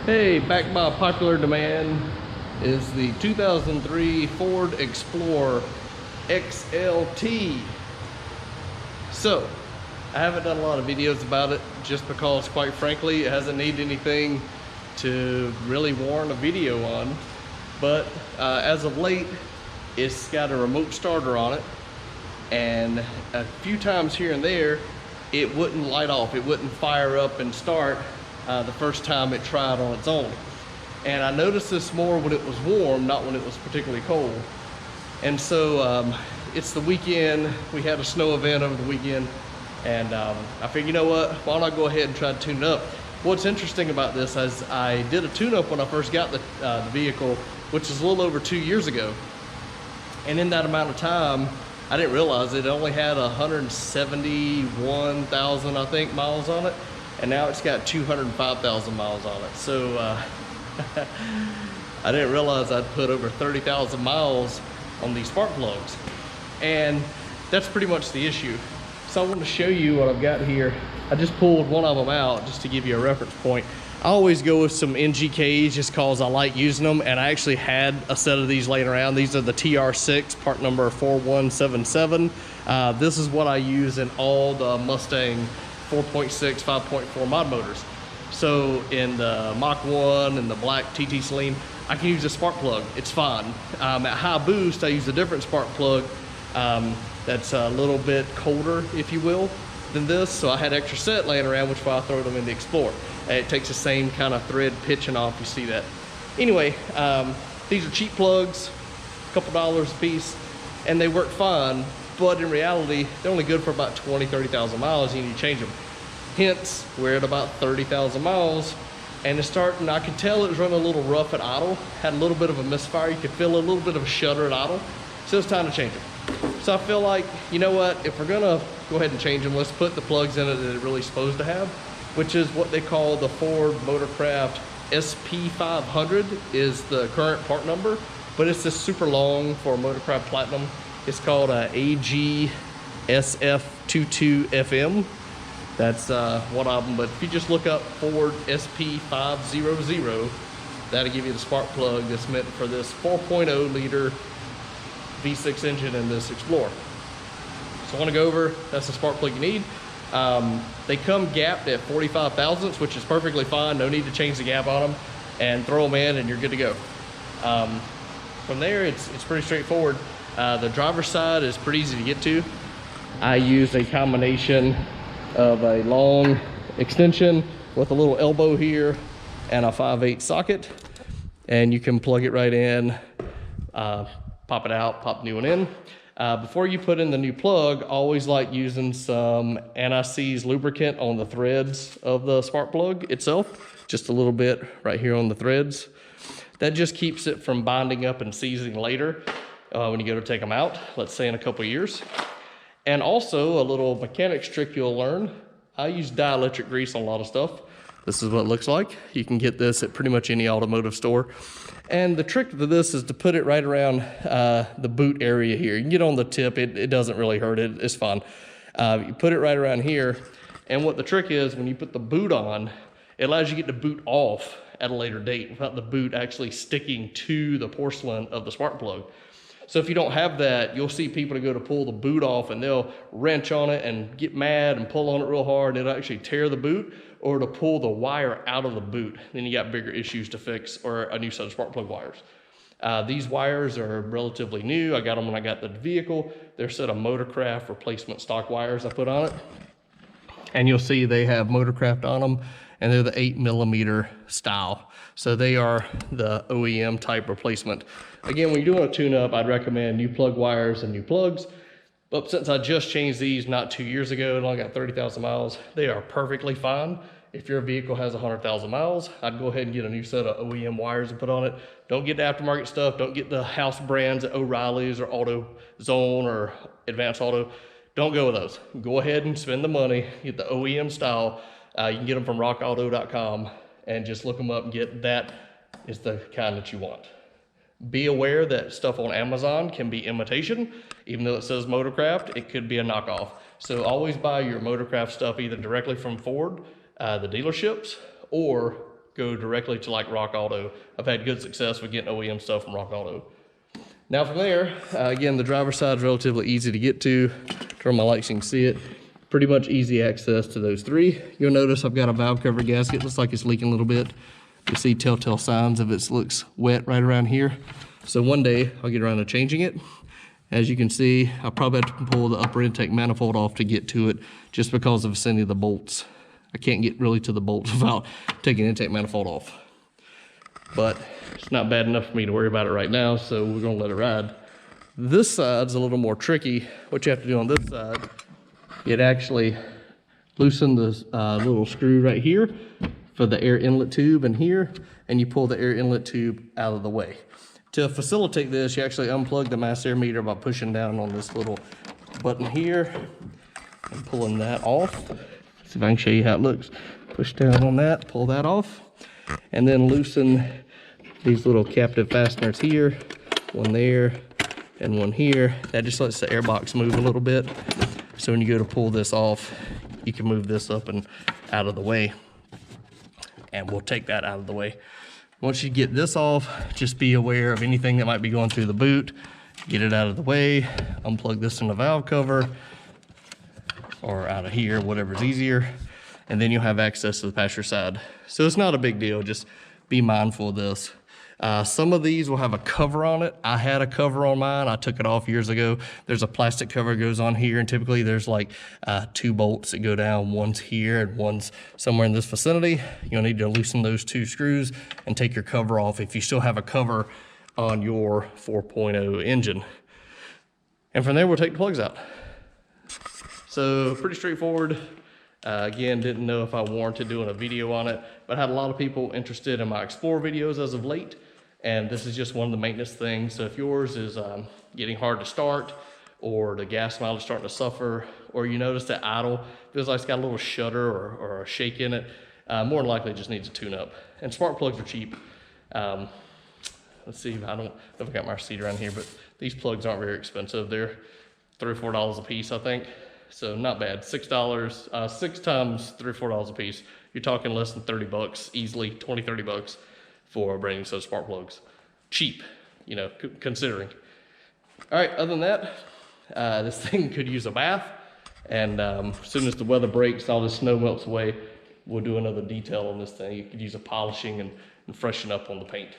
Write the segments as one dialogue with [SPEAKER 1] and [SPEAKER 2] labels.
[SPEAKER 1] Hey, back by popular demand is the 2003 Ford Explorer XLT. So, I haven't done a lot of videos about it just because, quite frankly, it hasn't needed anything to really warrant a video on. But as of late, it's got a remote starter on it, and a few times here and there, it wouldn't light off. It wouldn't fire up and start the first time it tried on its own. And I noticed this more when it was warm, not when it was particularly cold. And so it's the weekend. We had a snow event over the weekend, and I figured, you know what, why don't I go ahead and try to tune it up. What's interesting about this is I did a tune-up when I first got the vehicle, which is a little over 2 years ago. And in that amount of time, I didn't realize it only had 171,000, I think, miles on it. And now it's got 205,000 miles on it. So I didn't realize I'd put over 30,000 miles on these spark plugs. And that's pretty much the issue. So I want to show you what I've got here. I just pulled one of them out just to give you a reference point. I always go with some NGKs just because I like using them, and I actually had a set of these laying around. These are the TR6, part number 4177. This is what I use in all the Mustang 4.6, 5.4 mod motors. So in the Mach 1 and the black TTSaleen, I can use a spark plug. It's fine. At high boost, I use a different spark plug that's a little bit colder, if you will, than this. So I had extra set laying around, which is why I throw them in the Explorer. And it takes the same kind of thread pitching off, you see that. Anyway, these are cheap plugs, a couple dollars a piece, and they work fine. But in reality, they're only good for about 20, 30,000 miles. You need to change them. Hence, we're at about 30,000 miles, and it's starting, I could tell it was running a little rough at idle, had a little bit of a misfire. You could feel a little bit of a shudder at idle. So it's time to change them. So I feel like, you know what, if we're gonna go ahead and change them, let's put the plugs in it that it's really supposed to have, which is what they call the Ford Motorcraft SP500 is the current part number, but it's just super long for Motorcraft Platinum. It's called AGSF22FM. That's one of them, but if you just look up Ford SP500, that'll give you the spark plug that's meant for this 4.0 liter V6 engine in this Explorer. So I want to go over, that's the spark plug you need. They come gapped at 45 thousandths, which is perfectly fine. No need to change the gap on them, and throw them in and you're good to go. From there, it's pretty straightforward. The driver's side is pretty easy to get to. I use a combination of a long extension with a little elbow here and a 5/8 socket, and you can plug it right in, pop it out, pop the new one in. Before you put in the new plug, I always like using some anti-seize lubricant on the threads of the spark plug itself, just a little bit right here on the threads. That just keeps it from binding up and seizing later when you go to take them out, let's say in a couple of years. And also a little mechanics trick you'll learn. I use dielectric grease on a lot of stuff. This is what it looks like. You can get this at pretty much any automotive store. And the trick to this is to put it right around the boot area here. You can get on the tip, it doesn't really hurt, it's fine. You put it right around here, and what the trick is, when you put the boot on, it allows you to get the boot off at a later date without the boot actually sticking to the porcelain of the spark plug. So if you don't have that, you'll see people to go to pull the boot off and they'll wrench on it and get mad and pull on it real hard, and it'll actually tear the boot, or to pull the wire out of the boot. Then you got bigger issues to fix, or a new set of spark plug wires. These wires are relatively new. I got them when I got the vehicle. They're a set of Motorcraft replacement stock wires I put on it. And you'll see they have Motorcraft on them, and they're the 8mm style. So they are the OEM type replacement. Again, when you're doing a tune-up, I'd recommend new plug wires and new plugs. But since I just changed these not 2 years ago and only got 30,000 miles, they are perfectly fine. If your vehicle has 100,000 miles, I'd go ahead and get a new set of OEM wires and put on it. Don't get the aftermarket stuff. Don't get the house brands at O'Reilly's or AutoZone or Advanced Auto. Don't go with those. Go ahead and spend the money, get the OEM style. You can get them from rockauto.com and just look them up and get that is the kind that you want. Be aware that stuff on Amazon can be imitation. Even though it says Motorcraft, it could be a knockoff. So always buy your Motorcraft stuff either directly from Ford, the dealerships, or go directly to like Rock Auto. I've had good success with getting OEM stuff from Rock Auto. Now from there, again, the driver's side is relatively easy to get to. Turn my light so you can see it. Pretty much easy access to those three. You'll notice I've got a valve cover gasket. Looks like it's leaking a little bit. You see telltale signs of it looks wet right around here. So one day I'll get around to changing it. As you can see, I probably have to pull the upper intake manifold off to get to it just because of the vicinity of the bolts. I can't get really to the bolts without taking the intake manifold off. But it's not bad enough for me to worry about it right now, so we're gonna let it ride. This side's a little more tricky. What you have to do on this side, it actually loosen this little screw right here for the air inlet tube in here, and you pull the air inlet tube out of the way. To facilitate this, you actually unplug the mass air meter by pushing down on this little button here and pulling that off. See if I can show you how it looks. Push down on that, pull that off, and then loosen these little captive fasteners here, one there and one here. That just lets the air box move a little bit. So when you go to pull this off, you can move this up and out of the way. And we'll take that out of the way. Once you get this off, just be aware of anything that might be going through the boot. Get it out of the way, unplug this in the valve cover, or out of here, whatever's easier. And then you'll have access to the passenger side. So it's not a big deal, just be mindful of this. Some of these will have a cover on it. I had a cover on mine. I took it off years ago. There's a plastic cover that goes on here, and typically there's like 2 bolts that go down. One's here and one's somewhere in this vicinity. You'll need to loosen those 2 screws and take your cover off if you still have a cover on your 4.0 engine. And from there, we'll take the plugs out. So pretty straightforward. Again, didn't know if I warranted doing a video on it, but I had a lot of people interested in my Explorer videos as of late, and this is just one of the maintenance things. So if yours is getting hard to start, or the gas mileage is starting to suffer, or you notice that idle feels like it's got a little shudder or a shake in it, more than likely it just needs a tune-up. And spark plugs are cheap. Let's see, I don't know if I got my receipt around here, but these plugs aren't very expensive. They're $3 or $4 a piece, I think. So not bad, $6, 6 times $3 or $4 a piece. You're talking less than 30 bucks, easily 20, 30 bucks for a brand new set of spark plugs. Cheap, you know, considering. All right, other than that, this thing could use a bath. And as soon as the weather breaks, all this snow melts away, we'll do another detail on this thing. You could use a polishing and freshen up on the paint.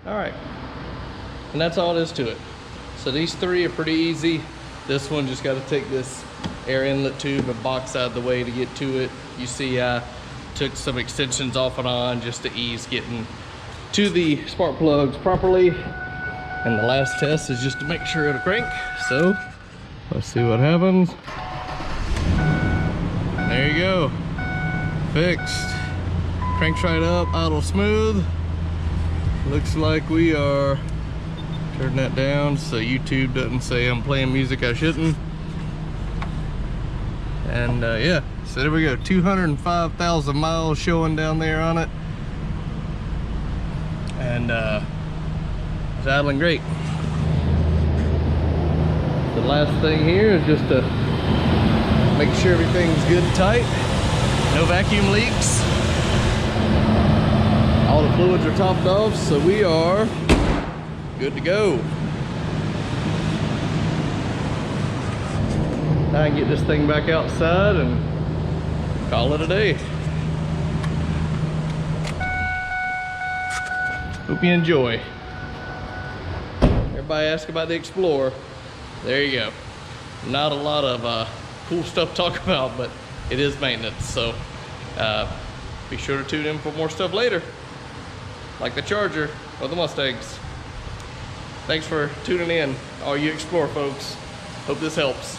[SPEAKER 1] All right, and that's all it is to it. So these 3 are pretty easy. This one just got to take this air inlet tube and box out of the way to get to it. You see I took some extensions off and on just to ease getting to the spark plugs properly. And the last test is just to make sure it'll crank. So let's see what happens. There you go, fixed. Cranks right up, idle smooth. Looks like we are, turn that down so YouTube doesn't say I'm playing music I shouldn't. And yeah, so there we go, 205,000 miles showing down there on it. And it's idling great. The last thing here is just to make sure everything's good and tight. No vacuum leaks. All the fluids are topped off, so we are good to go. Now I can get this thing back outside and call it a day. Hope you enjoy. Everybody asked about the Explorer. There you go. Not a lot of cool stuff to talk about, but it is maintenance. So be sure to tune in for more stuff later, like the Charger or the Mustangs. Thanks for tuning in, all you Explorer folks. Hope this helps.